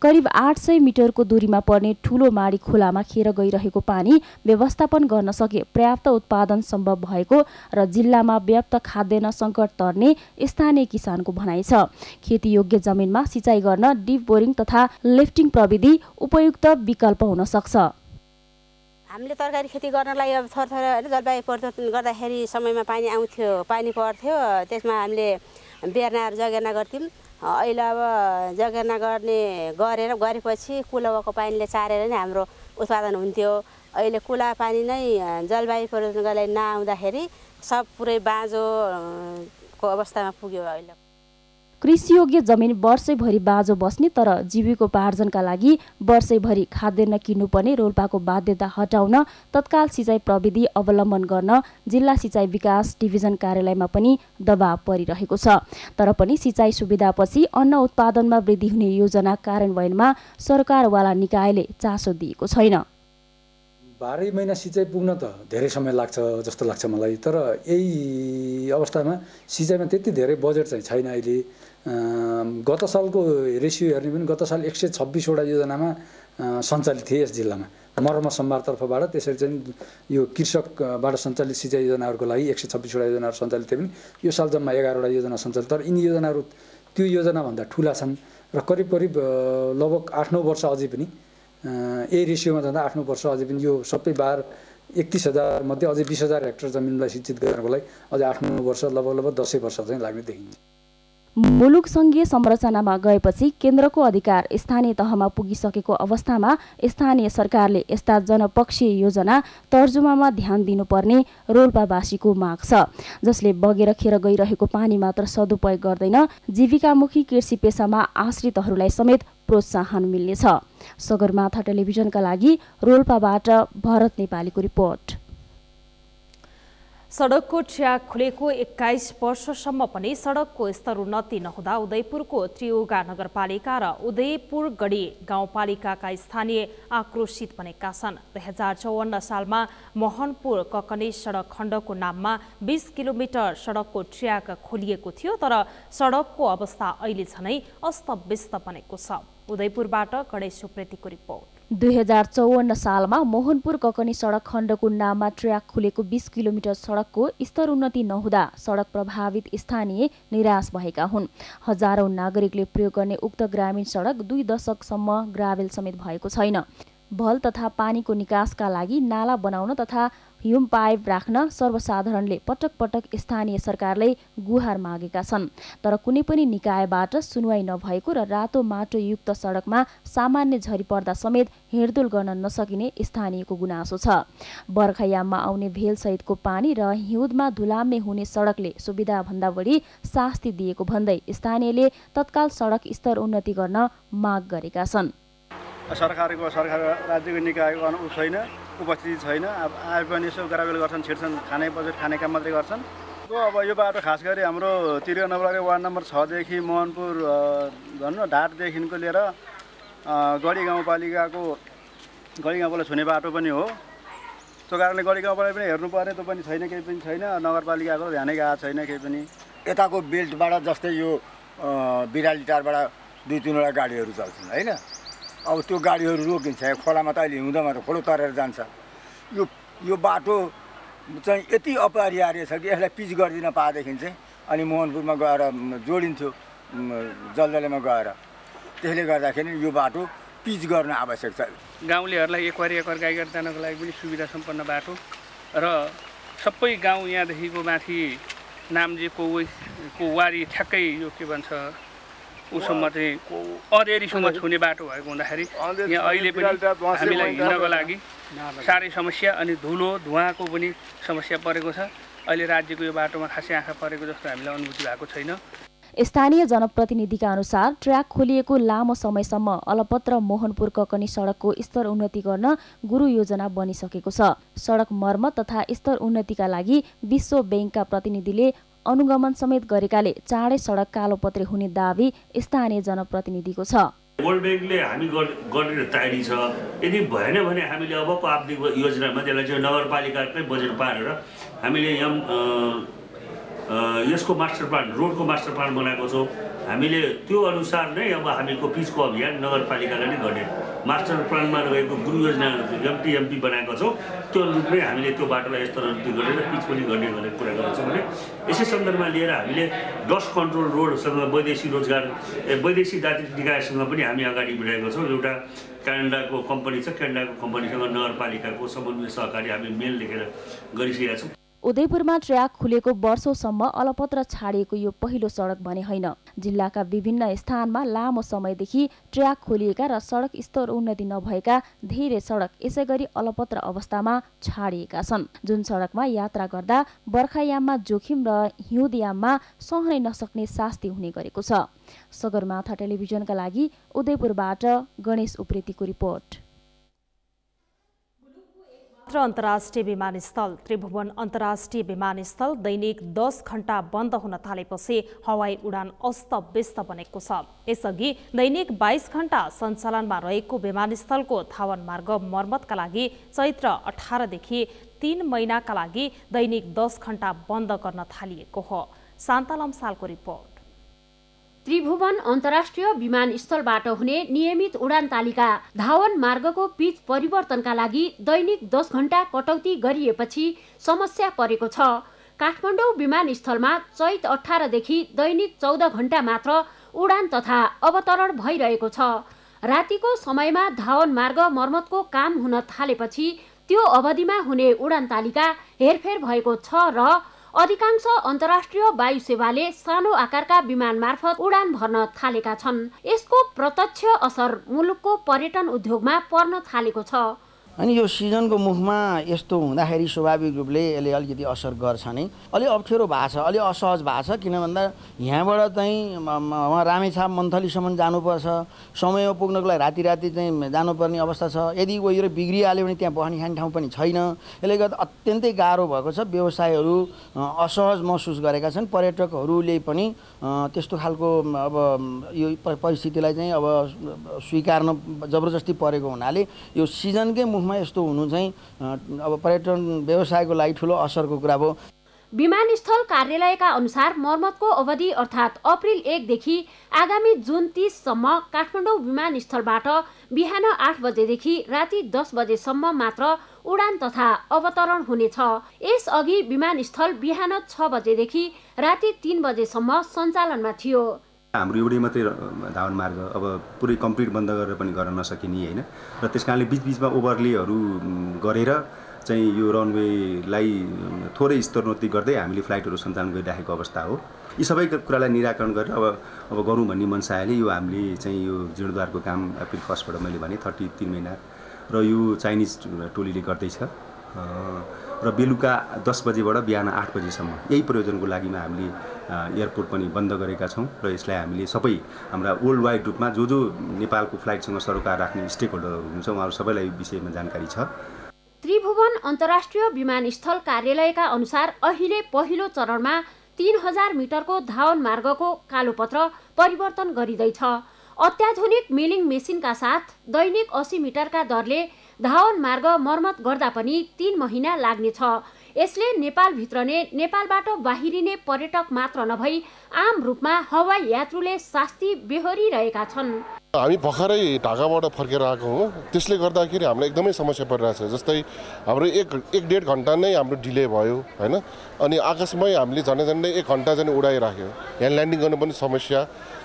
करिब 800 मिटरको दूरीमा पर्ने ठूलो माडी खोलामा खेर गइरहेको पानी व्यवस्थापन गर्न सके पर्याप्त उत्पादन सम्भव भएको र जिल्लामा व्याप्त खाद्यान्न सङ्कट तर्ने स्थानीय किसानको भनाइ छ। खेतीयोग्य जमिनमा सिँचाइ गर्न डिप बोरिङ तथा लिफ्टिङ प्रविधि उपयुक्त विकल्प हुन सक्छ। हामीले तरकारी खेती गर्नलाई अब थरथर जलवायु परिवर्तन गर्दाखेरि समयमा पानी आउँथ्यो, पानी पर्थ्यो, त्यसमा हामीले बेर्नाहरू जगेर्ना गर्थ्यौँ। अहिले अब जगेर्ना गरेपछि कुलोको पानीले चारेर नै हाम्रो उत्पादन हुन्थ्यो। अहिले कुला पानी नै जलवायु परिवर्तनले नआउँदाखेरि सब पुरै बाँझोको अवस्थामा पुग्यो। अहिले कृषियोग्य जमिन वर्षैभरि बाँझो बस्ने तर जीविकोपार्जनका लागि वर्षैभरि खाद्यान्न किन्नुपर्ने रोल्पाको बाध्यता हटाउन तत्काल सिँचाइ प्रविधि अवलम्बन गर्न जिल्ला सिँचाइ विकास डिभिजन कार्यालयमा पनि दबाव परिरहेको छ। तर पनि सिँचाइ सुविधापछि अन्न उत्पादनमा वृद्धि हुने योजना कार्यान्वयनमा सरकारवाला निकायले चासो दिएको छैन। 12 महिना सिँचाइ पुग्न त धेरै समय लाग्छ जस्तो लाग्छ मलाई। तर यही अवस्थामा सिँचाइमा त्यति धेरै बजेट चाहिँ छैन। अहिले गत सालको रेसियो हेर्ने पनि गत साल 126 वटा योजनामा सञ्चालित थिए यस जिल्लामा मर्म सम्भारतर्फबाट। त्यसरी चाहिँ यो कृषकबाट सञ्चालित सिँचाइ योजनाहरूको लागि 126 वटा योजनाहरू सञ्चालित थिए पनि यो साल जम्मा 11 वटा योजना सञ्चालित। तर यिनी योजनाहरू त्यो योजनाभन्दा ठुला छन् र करिब लगभग 8-9 वर्ष अझै पनि यही रेसियोमा जाँदा 8-9 वर्ष अझै पनि यो सबै 31,000 मध्ये अझै 20,000 हेक्टर जमिनलाई सिंचित गर्नको लागि अझै 8-9 वर्ष लगभग 10 वर्ष चाहिँ लाग्ने देखिन्छ। मुलुक सङ्घीय संरचनामा गएपछि केन्द्रको अधिकार स्थानीय तहमा पुगिसकेको अवस्थामा स्थानीय सरकारले यस्ता जनपक्षीय योजना तर्जुमामा ध्यान दिनुपर्ने रोल्पावासीको माग छ। जसले बगेर खेर गइरहेको पानी मात्र सदुपयोग गर्दैन, जीविकामुखी कृषि पेसामा आश्रितहरूलाई समेत प्रोत्साहन मिल्नेछ। सगरमाथा टेलिभिजनका लागि रोल्पाबाट भरत नेपालीको रिपोर्ट। सडकको ट्र्याक खुलेको 21 वर्षसम्म पनि सडकको स्तर उन्नति नहुँदा उदयपुरको त्रियुगा नगरपालिका र उदयपुरगढी गाउँपालिकाका स्थानीय आक्रोशित बनेका छन्। 2054 सालमा मोहनपुर ककनी सडक खण्डको नाममा 20 किलोमिटर सडकको ट्र्याक खोलिएको थियो, तर सडकको अवस्था अहिले झनै अस्तव्यस्त बनेको छ। उदयपुरबाट गणेश सुप्रेतीको रिपोर्ट। 2054 सालमा मोहनपुर ककनी सडक खण्डको नाममा ट्र्याक खुलेको 20 किलोमिटर सडकको स्तर उन्नति नहुँदा सडक प्रभावित स्थानीय निराश भएका हुन्। हजारौं नागरिकले प्रयोग गर्ने उक्त ग्रामीण सडक 2 दशकसम्म ग्राभेल समेत भएको छैन। भल तथा पानीको निकासका लागि नाला बनाउन तथा ह्युम पाइप राख्न सर्वसाधारणले पटक पटक स्थानीय सरकारले गुहार मागेका छन्। तर कुनै पनि निकायबाट सुनवाई नभएको र रातो माटो युक्त सडकमा सामान्य झरी पर्दा समेत हिँडडुल गर्न नसकिने स्थानीयको गुनासो छ। बर्खायाममा आउने भेलसहितको पानी र हिउँदमा धुलाम्ने हुने सडकले सुविधा भन्दा बढी शास्ति दिएको भन्दै स्थानीयले तत्काल सडक स्तर उन्नति गर्न माग गरेका छन्। सरकार राज्यको निकायको छैन, उपस्थिति छैन। आए पनि यसो गराबेल गर्छन्, छिड्छन्, खाने बजेट खाने काम मात्रै गर्छन्। अब यो बाटो खास गरी हाम्रो त्रिवेणी नगरपालिका वार्ड नम्बर 6 देखि मोहनपुर भन्नु ढाटदेखिको लिएर गढी गाउँपालिकाको छुने बाटो पनि हो। त्यो कारणले गढी गाउँपालिका पनि हेर्नुपर्ने त्यो पनि छैन, केही पनि छैन। नगरपालिकाको ध्यानै गएको छैन केही पनि। यताको बेल्टबाट जस्तै यो बिराली टारबाट 2-3वटा गाडीहरू चल्छन् हैन। अब त्यो गाडीहरू रोकिन्छ, खोलामा त अहिले हिउँदमा त खोलो तरेर जान्छ। यो बाटो चाहिँ यति अपरिहार्य छ कि यसलाई पिच गरिदिन पाएदेखि चाहिँ अनि मोहनपुरमा गएर जोडिन्थ्यो जलजलेमा गएर। त्यसले गर्दाखेरि यो बाटो पिच गर्न आवश्यक छ। गाउँलेहरूलाई एकवार गाईघाट जानको लागि पनि सुविधा सम्पन्न बाटो र सबै गाउँ यहाँदेखिको माथि नाम्जेको वारी ठ्याक्कै यो के भन्छ उसम्म चाहिँ अँधेरीसम्म छुने बाटो भएको हुँदाखेरि यहाँ अहिले पनि हामीलाई हिँड्नको लागि साह्रै समस्या अनि धुलो धुवाँको पनि समस्या परेको छ। अहिले राज्यको यो बाटोमा खासै आँखा परेको जस्तो हामीलाई अनुभूति भएको छैन। स्थानीय जनप्रतिनिधिका अनुसार ट्र्याक खोलिएको लामो समयसम्म अलपत्र मोहनपुर ककनी सडकको स्तर उन्नति गर्न गुरु योजना बनिसकेको छ। सडक मर्मत तथा स्तर उन्नतिका लागि विश्व बैंकका प्रतिनिधिले अनुगमन समेत गरेकाले चाँडै सडक कालोपत्रे हुने दाबी स्थानीय जनप्रतिनिधिको छ। वर्ल्ड बैंकले हामी गरेर तयारी छ। यदि भएन भने हामीले अबको आर्थिक योजनामा त्यसलाई चाहिँ नगरपालिकाकै बजेट पारेर हामीले यसको मास्टर प्लान, रोडको मास्टर प्लान बनाएको छौँ। हामीले त्यो अनुसार नै अब हामीको पिचको अभियान नगरपालिकाले नै गर्ने मास्टर प्लानमा रहेको गुरु योजना एमटी बनाएको छौँ। त्यो अनुरूपमै हामीले त्यो बाटोलाई स्तर उन्नति गरेर पिच पनि गर्ने भनेर कुरा गरेको छौँ। भने यसै सन्दर्भमा लिएर हामीले डस्ट कन्ट्रोल रोडसँग वैदेशिक दार्जिलिङ निकायसँग पनि हामी अगाडि बढाएको छौँ। एउटा क्यानाडाको कम्पनी छ, क्यानाडाको कम्पनीसँग नगरपालिकाको समन्वय सहकारी हामी मेल लेखेर गरिसकेका छौँ। उदयपुरमा ट्र्याक खुलेको वर्षौंसम्म अलपत्र छाडिएको यो पहिलो सडक भने होइन। जिल्लाका विभिन्न स्थानमा लामो समयदेखि ट्र्याक खोलिएका र सडक स्तर उन्नति नभएका धेरै सडक यसैगरी अलपत्र अवस्थामा छाडिएका छन्। जुन सडकमा यात्रा गर्दा बर्खायाममा जोखिम र हिउँदयाममा सहनै नसक्ने शास्ति हुने गरेको छ। सगरमाथा टेलिभिजनका लागि उदयपुरबाट गणेश उप्रेतीको रिपोर्ट। अन्तर्राष्ट्रिय विमानस्थल त्रिभुवन अन्तर्राष्ट्रिय विमानस्थल दैनिक 10 घण्टा बन्द हुन थालेपछि हवाई उडान अस्तव्यस्त बनेको छ। यसअघि दैनिक 22 घण्टा सञ्चालनमा रहेको विमानस्थलको धावन मार्ग मर्मतका लागि चैत्र 18 देखि 3 महिनाका लागि दैनिक 10 घण्टा बन्द गर्न थालिएको हो। शान्तालम सालको रिपोर्ट। त्रिभुवन अन्तर्राष्ट्रिय विमानस्थलबाट हुने नियमित उडान तालिका धावन मार्गको पिच परिवर्तनका लागि दैनिक 10 घण्टा कटौती गरिएपछि समस्या परेको छ। काठमाडौँ विमानस्थलमा चैत 18 देखि दैनिक 14 घण्टा मात्र उडान तथा अवतरण भइरहेको छ। रातिको समयमा धावन मार्ग मर्मतको काम हुन थालेपछि त्यो अवधिमा हुने उडान तालिका हेरफेर भएको छ र अधिकांश अन्तर्राष्ट्रिय वायु सेवाले सानो आकारका विमान मार्फत उडान भर्न थालेका छन्। यसको प्रत्यक्ष असर मुलुकको पर्यटन उद्योगमा पर्न थालेको छ। अनि यो सिजनको मुखमा यस्तो हुँदाखेरि स्वाभाविक रूपले यसले अलिकति असर गर्छ नै। अलि अप्ठ्यारो भएको छ, अलि असहज भएको छ। किन भन्दा यहाँबाट चाहिँ रामेछाप मन्थलीसम्म जानुपर्छ, समयमा पुग्नको लागि राति चाहिँ जानुपर्ने अवस्था छ। यदि गएर बिग्रिहाल्यो भने त्यहाँ बस्ने खाने ठाउँ पनि छैन। यसले गर्दा अत्यन्तै गाह्रो भएको छ। व्यवसायहरू असहज महसुस गरेका छन्। पर्यटकहरूले पनि त्यस्तो खालको अब यो परिस्थितिलाई चाहिँ अब स्वीकार्न जबरजस्ती परेको हुनाले यो सिजनकै मुखमा यस्तो हुनु चाहिँ अब पर्यटन व्यवसायको लागि ठुलो असरको कुरा भयो। विमानस्थल कार्यालयका अनुसार मर्मतको अवधि अर्थात् अप्रिल 1 देखि आगामी जुन 30 सम्म काठमाडौँ विमानस्थलबाट बिहान 8 बजेदेखि राति 10 बजेसम्म मात्र उडान तथा अवतरण हुनेछ। यसअघि विमानस्थल बिहान 6 बजेदेखि राति 3 बजेसम्म सञ्चालनमा थियो। हाम्रो एउटै मात्रै धावन मार्ग अब पुरै कम्प्लिट बन्द गरेर पनि गर्न नसकिने होइन। र त्यस कारणले बिचबिचमा ओभरलेहरू गरेर चाहिँ यो रनवेलाई थोरै स्तरोन्नति गर्दै हामीले फ्लाइटहरू सञ्चालन गरिराखेको अवस्था हो। यी सबै कुरालाई निराकरण गरेर अब गरौँ भन्ने मनसायले यो हामीले चाहिँ यो जीर्णोद्धारको काम अप्रिल 1बाट मैले भने 33 महिना र यो चाइनिज टोलीले गर्दैछ र बेलुका 10 बजेबाट बिहान 8 बजेसम्म यही प्रयोजनको लागिमा हामीले एयरपोर्ट पनि बन्द गरेका छौँ र यसलाई हामीले सबै हाम्रा वर्ल्ड वाइड रूपमा जो नेपालको फ्लाइटसँग सरोकार राख्ने स्टेक होल्डरहरू हुनुहुन्छ उहाँहरू सबैलाई विषयमा जानकारी छ। त्रिभुवन अन्तर्राष्ट्रिय विमानस्थल कार्यालयका अनुसार अहिले पहिलो चरणमा 3000 मिटरको धावन मार्गको कालोपत्र परिवर्तन गरिँदैछ। अत्याधुनिक मिलिङ मेसिनका साथ दैनिक 80 मिटरका दरले धावन मार्ग मर्मत गर्दा पनि 3 महिना लाग्नेछ। यसले नेपालभित्र नै नेपालबाट बाहिरिने पर्यटक मात्र नभई आम रूपमा हवाई यात्रुले शास्ति बेहोरिरहेका छन्। हामी भर्खरै ढाकाबाट फर्केर आएको हो, त्यसले गर्दाखेरि हामीलाई एकदमै समस्या परिरहेछ। जस्तै हाम्रो एक डेढ घन्टा नै हाम्रो डिले भयो हैन, अनि आकाशमै हामीले झन्डै 1 घन्टा चाहिँ उडाइराख्यो। यहाँ ल्यान्डिङ गर्नु पनि समस्या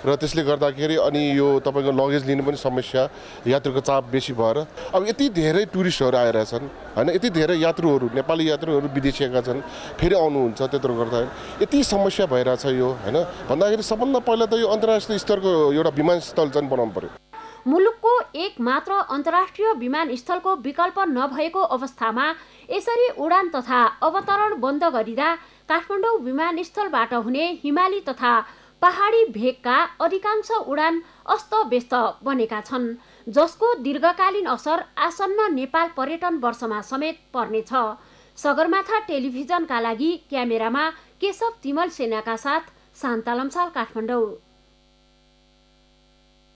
र त्यसले गर्दाखेरि अनि यो तपाईँको लगेज लिनु पनि समस्या, यात्रुको चाप बेसी भएर अब यति धेरै टुरिस्टहरू आइरहेछन् हैन, यति धेरै यात्रुहरू नेपाली यात्रुहरू विदेशीका छन् फेरि आउनुहुन्छ, त्यत्रो गर्दाखेरि यति समस्या भइरहेछ यो हैन। भन्दाखेरि सबभन्दा पहिला त यो अन्तर्राष्ट्रिय स्तरको एउटा विमानस्थल चाहिँ बनाउनु पर्यो। मुलुकको एक मात्र अन्तर्राष्ट्रिय विमानस्थलको विकल्प नभएको अवस्थामा यसरी उडान तथा अवतरण बन्द गरिँदा काठमाडौँ विमानस्थलबाट हुने हिमाली तथा पहाडी भेगका अधिकांश उडान अस्तव्यस्त बनेका छन्, जसको दीर्घकालीन असर आसन्न नेपाल पर्यटन वर्षमा समेत पर्नेछ। सगरमाथा टेलिभिजनका लागि क्यामेरामा केशव तिमल सेनाका साथ शान्ता लम्साल, काठमाडौँ।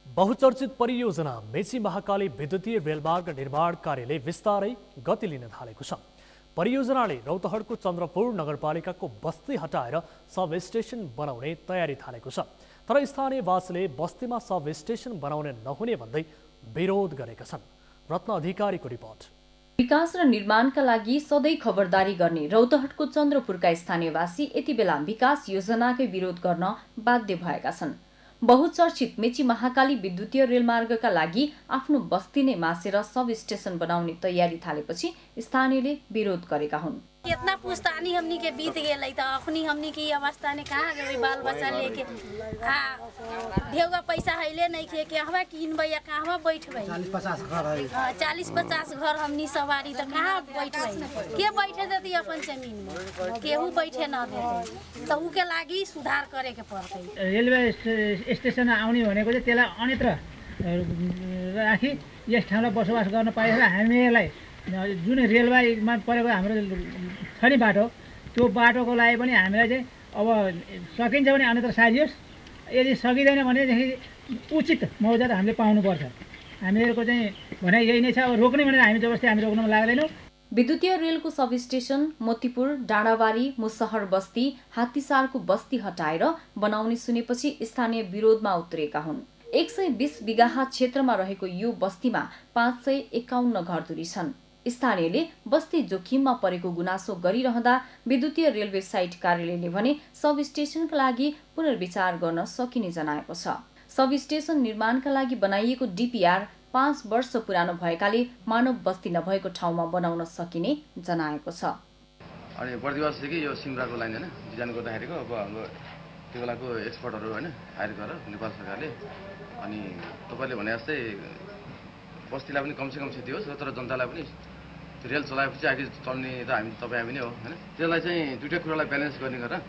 बहुचर्चित परियोजना मेची महाकाली विद्युतीय रेलमार्ग निर्माण कार्यले विस्तारै गति लिन थालेको छ। परियोजनाले रौतहटको चन्द्रपुर नगरपालिकाको बस्ती हटाएर सब स्टेसन बनाउने तयारी थालेको छ। तर स्थानीयवासीले बस्तीमा सब स्टेसन बनाउने नहुने भन्दै विरोध गरेका छन्। रत्न अधिकारीको रिपोर्ट। विकास र निर्माणका लागि सधैँ खबरदारी गर्ने रौतहटको चन्द्रपुरका स्थानीयवासी यति बेला विकास योजनाकै विरोध गर्न बाध्य भएका छन्। बहुचर्चित मेची महाकाली विद्युतीय रेलमार्गका लागि आफ्नो बस्ती नै मासेर सब स्टेशन बनाउने तयारी थालेपछि स्थानीयले विरोध गरेका हुन्। कितना पुस्तानी हमनी के बीत गए तो अखनी हमनी की अवस्था ने कहाँ गए बाल बच्चा लेके ढेउगा पैसा हैले नहीं खे के हवा किनबै या कहाँ बैठबै 40-50 घर हमनी सवारी तो कहाँ बैठबै के बैठे देती अपन जमीन में केहू बैठे न देते तो उ के लागि सुधार करे के पड़तै। रेलवे स्टेशन आउने भनेको चाहिँ त्यसलाई अन्यत्र राखी यस ठाउँमा बसोबास गर्न पाएछ। हामीलाई जुन रेलवेमा परेको हाम्रो छ नि बाटो, त्यो बाटोको लागि पनि हामीलाई चाहिँ अब सकिन्छ भने अन्यत्र सारियोस्, यदि सकिँदैन भनेदेखि उचित मौजात हामीले पाउनुपर्छ। हामीहरूको चाहिँ भनाइ यही नै छ। अब रोक्ने भनेर हामी जबरजस्ती हामी रोक्नमा लाग्दैनौँ। विद्युतीय रेलको सब स्टेसन मोतीपुर, डाँडाबारी, मुसहर बस्ती, हात्तीसारको बस्ती हटाएर बनाउने सुनेपछि स्थानीय विरोधमा उत्रेका हुन्। 120 बिघा क्षेत्रमा रहेको यो बस्तीमा 551 घरधुरी छन्। स्थानीयले बस्ती जोखिममा परेको गुनासो गरिरहँदा विद्युतीय रेलवे साइट कार्यालयले भने सब स्टेशनका लागि पुनर्विचार गर्न सकिने जनाएको छ। सब स्टेशन निर्माणका लागि बनाइएको डिपिआर 5 वर्ष पुरानो भएकाले मानव बस्ती नभएको ठाउँमा बनाउन सकिने जनाएको छ। अनि बर्दिवासदेखि यो सिमराको लाइन हैन डिजाइन गर्दाखेरिको अब हाम्रो त्यो बेलाको एक्सपर्टहरू हैन हायर गरेर नेपाल सरकारले अनि तपाईले भने जस्तै बस्तीलाई पनि कमसेकम क्षति होस् तर जनतालाई पनि रेल चलाएपछि आखिर चल्ने त हामी नै हो हैन। त्यसलाई चाहिँ दुईटै कुरालाई ब्यालेन्स गर्ने गरेर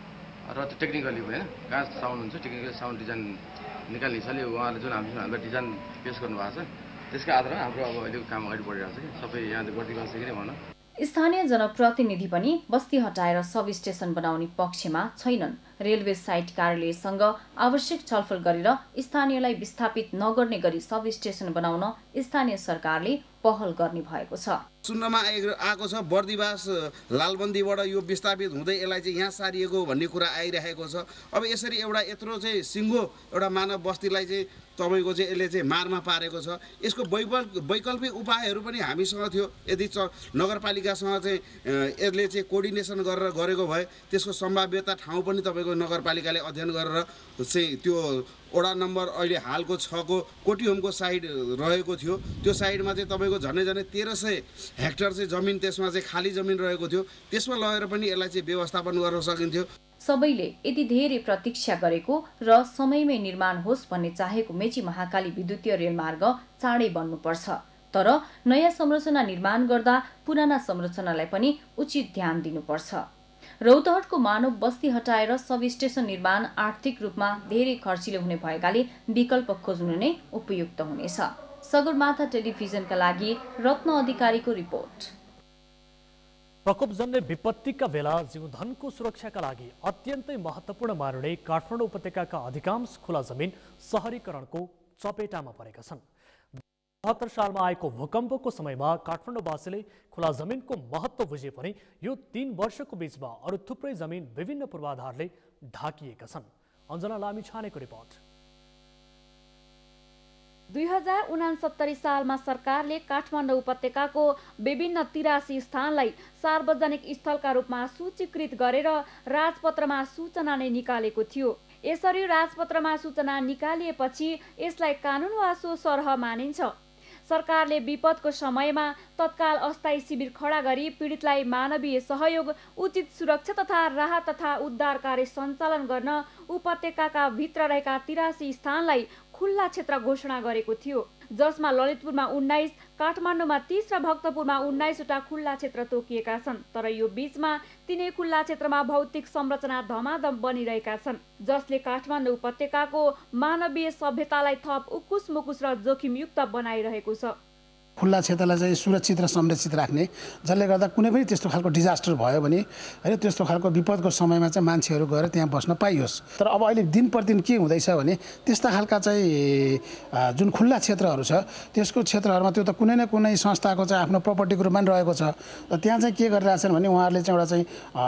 र त्यो टेक्निकली हैन कहाँ साउन्ड हुन्छ टेक्निकल साउन्ड डिजाइन निकाल्ने हिसाबले उहाँले जुन हामीलाई डिजाइन पेश गर्नुभएको छ त्यसका आधारमा हाम्रो अब अहिलेको काम अगाडि बढिरहेको छ कि सबै यहाँ बर्दिवासदेखि नै भनौँ। स्थानीय जनप्रतिनिधि पनि बस्ती हटाएर सब स्टेशन बनाउने पक्षमा छैनन्। रेलवे साइट कार्यालयसँग आवश्यक छलफल गरेर स्थानीयलाई विस्थापित नगर्ने गरी सब स्टेशन बनाउन स्थानीय सरकारले पहल गर्ने भएको छ। सुन्नमा आएको छ बर्दिवास लालबन्दीबाट यो विस्थापित हुँदै यसलाई चाहिँ यहाँ सारिएको भन्ने कुरा आइरहेको छ। अब यसरी एउटा यत्रो चाहिँ सिङ्गो एउटा मानव बस्तीलाई चाहिँ तपाईँको चाहिँ यसले चाहिँ मारमा पारेको छ। यसको वैकल्पिक उपायहरू पनि हामीसँग थियो। यदि नगरपालिकासँग चाहिँ यसले चाहिँ कोर्डिनेसन गरेर गरेको भए त्यसको सम्भाव्यता ठाउँ पनि तपाईँको नगरपालिकाले अध्ययन गरेर चाहिँ त्यो वडा नम्बर अहिले हालको 6 को कोटीहोमको साइड रहेको थियो। त्यो साइडमा चाहिँ तपाईँको झन्डै 1300 हेक्टर चाहिँ जमिन त्यसमा चाहिँ खाली जमिन रहेको थियो। त्यसमा लगेर पनि यसलाई चाहिँ व्यवस्थापन गर्न सकिन्थ्यो। सबैले यति धेरै प्रतीक्षा गरेको र समयमै निर्माण होस् भन्ने चाहेको मेची महाकाली विद्युतीय रेलमार्ग चाँडै बन्नुपर्छ। तर नयाँ संरचना निर्माण गर्दा पुराना संरचनालाई पनि उचित ध्यान दिनुपर्छ। रौतहटको मानव बस्ती हटाएर सब स्टेशन निर्माण आर्थिक रूपमा धेरै खर्चिलो हुने भएकाले विकल्प खोज्नु नै उपयुक्त हुनेछ। सगरमाथा टेलिभिजनका लागि रत्न अधिकारीको रिपोर्ट। प्रकोपजन्य विपत्तिका बेला जीवधनको सुरक्षाका लागि अत्यन्तै महत्त्वपूर्ण मानिने काठमाडौँ उपत्यकाका अधिकांश खुला जमिन सहरीकरणको चपेटामा परेका छन्। 72 सालमा आएको भूकम्पको समयमा काठमाडौँवासीले खुला जमिनको महत्त्व बुझे पनि यो 3 वर्षको बीचमा अरू थुप्रै जमिन विभिन्न पूर्वाधारले ढाकिएका छन्। अञ्जना लामिछानेको रिपोर्ट। 2069 सालमा सरकारले काठमाडौँ उपत्यकाको विभिन्न 83 स्थानलाई सार्वजनिक स्थलका रूपमा सूचीकृत गरेर राजपत्रमा सूचना नै निकालेको थियो। यसरी राजपत्रमा सूचना निकालिएपछि यसलाई कानुन वा सो सरह मानिन्छ। सरकारले विपदको समयमा तत्काल अस्थायी शिविर खडा गरी पीडितलाई मानवीय सहयोग, उचित सुरक्षा तथा राहत तथा उद्धार कार्य सञ्चालन गर्न उपत्यकाका भित्र रहेका 83 स्थानलाई खुल्ला क्षेत्र घोषणा गरेको थियो, जसमा ललितपुरमा 19, काठमाडौँमा 30 र भक्तपुरमा 19 वटा खुल्ला क्षेत्र तोकिएका छन्। तर यो बीचमा तिनै खुल्ला क्षेत्रमा भौतिक संरचना धमाधम बनिरहेका छन्, जसले काठमाडौँ उपत्यकाको मानवीय सभ्यतालाई थप उकुस मुकुस र जोखिमयुक्त बनाइरहेको छ। खुल्ला क्षेत्रलाई चाहिँ सुरक्षित र संरक्षित राख्ने, जसले गर्दा कुनै पनि त्यस्तो खालको डिजास्टर भयो भने होइन त्यस्तो खालको विपदको समयमा चाहिँ मान्छेहरू गएर त्यहाँ बस्न पाइयोस्। तर अब अहिले दिन प्रतिदिन के हुँदैछ भने त्यस्ता खालका चाहिँ जुन खुल्ला क्षेत्रहरू छ त्यसको क्षेत्रहरूमा त्यो त कुनै न कुनै संस्थाको चाहिँ आफ्नो प्रपर्टीको रूपमा रहेको छ। र त्यहाँ चाहिँ के गरिरहेछन् भने उहाँहरूले चाहिँ एउटा चाहिँ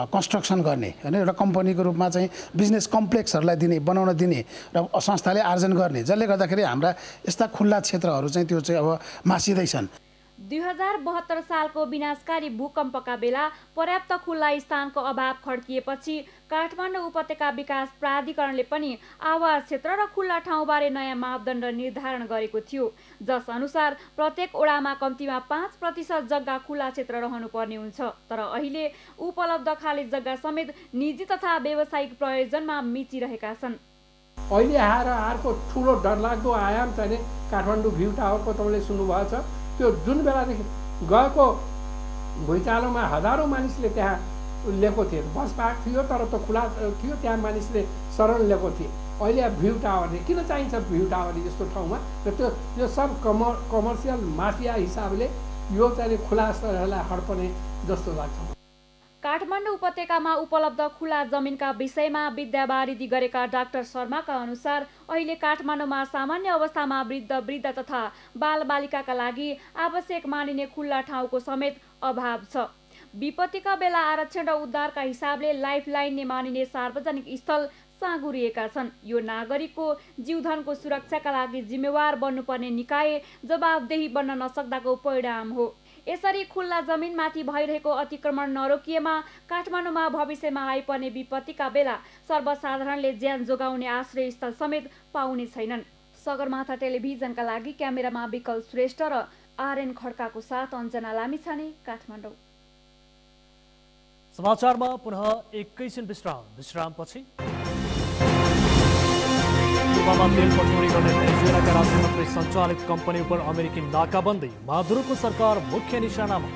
कन्स्ट्रक्सन गर्ने होइन, एउटा कम्पनीको रूपमा चाहिँ बिजनेस कम्प्लेक्सहरूलाई दिने, बनाउन दिने र संस्थाले आर्जन गर्ने, जसले गर्दाखेरि हाम्रा यस्ता खुल्ला क्षेत्रहरू चाहिँ त्यो चाहिँ अब मासिँदैछ। 2072 सालको विनाशकारी भूकम्पका बेला पर्याप्त खुल्ला स्थानको अभाव खड्किएपछि काठमाडौँ उपत्यका विकास प्राधिकरणले पनि आवास क्षेत्र र खुल्ला ठाउँबारे नयाँ मापदण्ड निर्धारण गरेको थियो, जस अनुसार प्रत्येक ओडामा कम्तीमा 5% जग्गा खुल्ला क्षेत्र रहनुपर्ने हुन्छ। तर अहिले उपलब्ध खाली जग्गा समेत निजी तथा व्यावसायिक प्रयोजनमा मिचिरहेका छन्। अहिले आएर अर्को ठुलो डरलाग्दो आयाम चाहिँ काठमाडौँ भ्यू टावरको तपाईँले सुन्नुभएको छ। त्यो जुन बेलादेखि गएको भुइँचालोमा हजारौँ मानिसले त्यहाँ लिएको थिए, बस पार्क थियो तर त्यो खुला थियो, त्यहाँ मानिसले शरण लिएको थिए। अहिले भ्यू टावरले किन चाहिन्छ भ्यू टावर जस्तो ठाउँमा? र त्यो सब कमर्सियल माफिया हिसाबले यो चाहिँ खुला स्थलहरूलाई हडपने जस्तो लाग्छ। काठमाडौँ उपत्यकामा उपलब्ध खुला जमिनका विषयमा विद्यावारिधि गरेका डाक्टर शर्माका अनुसार अहिले काठमाडौँमा सामान्य अवस्थामा वृद्ध तथा बालबालिकाका लागि आवश्यक मानिने खुल्ला ठाउँको समेत अभाव छ। विपत्तिका बेला आरक्षण र उद्धारका हिसाबले लाइफलाइन मानिने सार्वजनिक स्थल साँगुरिएका छन्। यो नागरिकको जीवधनको सुरक्षाका लागि जिम्मेवार बन्नुपर्ने निकाय जवाबदेही बन्न नसक्दाको परिणाम हो। यसरी खुल्ला जमिनमाथि भइरहेको अतिक्रमण नरोकिएमा काठमाडौँमा भविष्यमा आइपर्ने विपत्तिका बेला सर्वसाधारणले ज्यान जोगाउने आश्रय स्थल समेत पाउने छैनन्। सगरमाथा टेलिभिजनका लागि क्यामेरामा विकल श्रेष्ठ र आरएन खड्काको साथ अञ्जना लामिछाने, काठमाडौँ। समाचारमा पुनः एकैछिन विश्रामपछि क्युबामा तेल पटौनी गर्ने भेनेजुएलाका राष्ट्रमन्त्री सञ्चालित कम्पनी उपर अमेरिकी नाकाबन्दी, मादुरोको सरकार मुख्य निशानामा।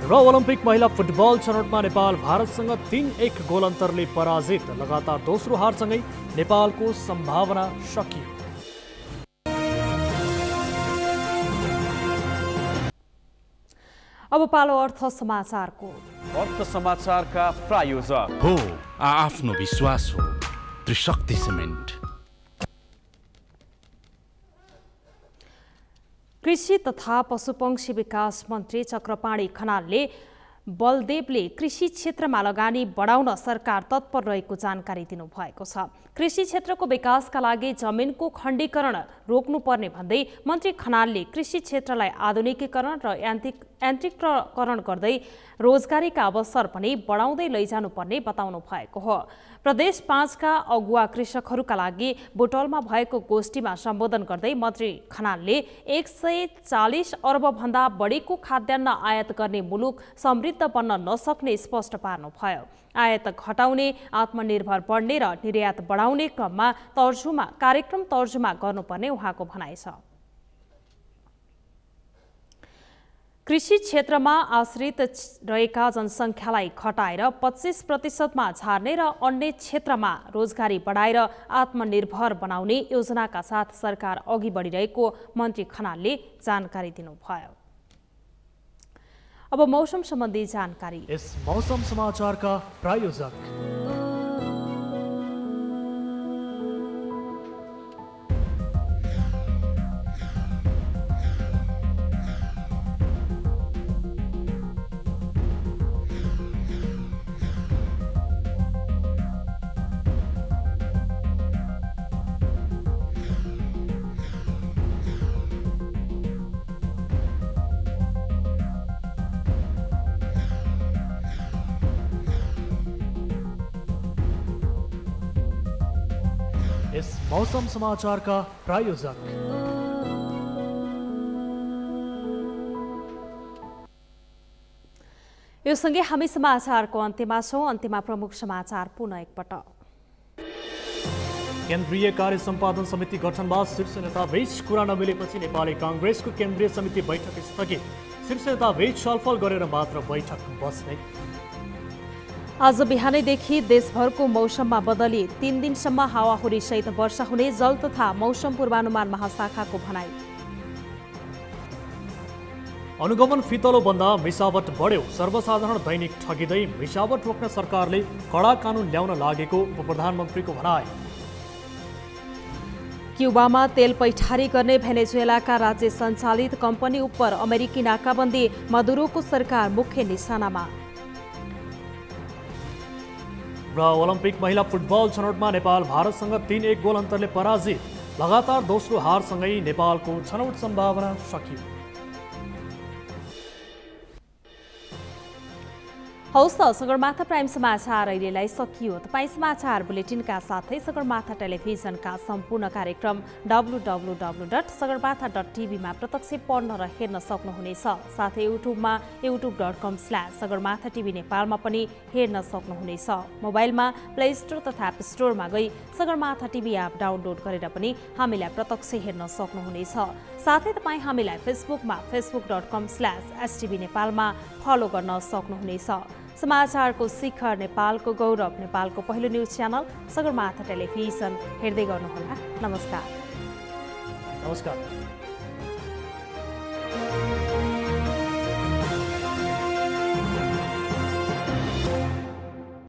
र ओलम्पिक महिला फुटबल छनौटमा नेपाल भारतसँग 3-1 गोल अन्तरले पराजित, लगातार दोस्रो हारसँगै नेपालको सम्भावना सकियो। अब पालो अर्थ समाचारको। अर्थ समाचारका प्रायोजक हो आफ्नो विश्वास हो त्रिशक्ति सिमेन्ट। कृषि तथा पशुपक्षी विकास मन्त्री चक्रपाणी खनालले बलदेवले कृषि क्षेत्रमा लगानी बढाउन सरकार तत्पर रहेको जानकारी दिनुभएको छ। कृषि क्षेत्रको विकासका लागि जमिनको खण्डीकरण रोक्नुपर्ने भन्दै मन्त्री खनालले कृषि क्षेत्रलाई आधुनिकीकरण र यान्त्रिकीकरण गर्दै रोजगारीका अवसर पनि बढाउँदै लैजानुपर्ने बताउनु भएको हो। प्रदेश 5 का अगुवा कृषकहरूका लागि बुटवलमा भएको गोष्ठीमा सम्बोधन गर्दै मन्त्री खनालले 140 अर्ब भन्दा बढीको खाद्यान्न आयात गर्ने मुलुक समृद्ध बन्न नसक्ने स्पष्ट पार्नुभयो। आयात घटाउने, आत्मनिर्भर बढ्ने र निर्यात बढाउने क्रममा कार्यक्रम तर्जुमा गर्नुपर्ने उहाँको भनाइ छ। कृषि क्षेत्रमा आश्रित रहेका जनसङ्ख्यालाई घटाएर 25% झार्ने र अन्य क्षेत्रमा रोजगारी बढाएर आत्मनिर्भर बनाउने योजनाका साथ सरकार अघि बढिरहेको मन्त्री खनालले जानकारी दिनुभयो। अब मौसम सम्बन्धी जानकारी। इस मौसम समाचार का प्रायोजक इस मौसम समाचार का प्रायोजक यो सँगै हामी समाचारको अन्त्यमा छौं। अन्त्यमा प्रमुख समाचार पुनः एकपटक। केन्द्रीय कार्य सम्पादन समिति गठनमा शीर्ष नेताबीच कुरा नमिलेपछि नेपाली कांग्रेसको केन्द्रीय समिति बैठक स्थगित। शीर्ष नेताबीच छलफल गरेर मात्र बैठक बस्ने। आज बिहानैदेखि देशभरको मौसममा बदली 3 दिनसम्म हावाहुरी सहित वर्षा हुने जल तथा मौसम पूर्वानुमान महाशाखाको भनाई। अनुगमन फितलो बन्दा मिसावट बढ्यो। सर्वसाधारण दैनिक ठगिँदै मिसावट रोक्न सरकारले कडा कानुन ल्याउन लागेको उपप्रधानमन्त्रीको भनाई। क्युबामा तेल पैठारी गर्ने भेनेजुएलाका राज्य सञ्चालित कम्पनी उप अमेरिकी नाकाबन्दी। मदुरोको सरकार मुख्य निशानामा। र ओलम्पिक महिला फुटबल छनौटमा नेपाल भारतसँग 3-1 गोल अन्तरले पराजित। लगातार दोस्रो हारसँगै नेपालको छनौट सम्भावना सकियो। हौस् त सगरमाथा प्राइम समाचार अहिलेलाई सकियो। तपाईँ समाचार बुलेटिनका साथै सगरमाथा टेलिभिजनका सम्पूर्ण कार्यक्रम www.sagarmatha.tv मा प्रत्यक्ष पढ्न र हेर्न सक्नुहुनेछ। साथै युट्युबमा youtube.com/sagarmatha TV नेपालमा पनि हेर्न सक्नुहुनेछ। मोबाइलमा प्ले स्टोर तथा एप स्टोरमा गई सगरमाथा TV एप डाउनलोड गरेर पनि हामीलाई प्रत्यक्ष हेर्न सक्नुहुनेछ। साथै तपाईँ हामीलाई फेसबुकमा facebook.com/stv नेपालमा फलो गर्न सक्नुहुनेछ। समाचारको शिखर, नेपालको गौरव, नेपालको पहिलो न्युज च्यानल सगरमाथा टेलिभिजन हेर्दै गर्नुहोला। नमस्कार। नमस्कार।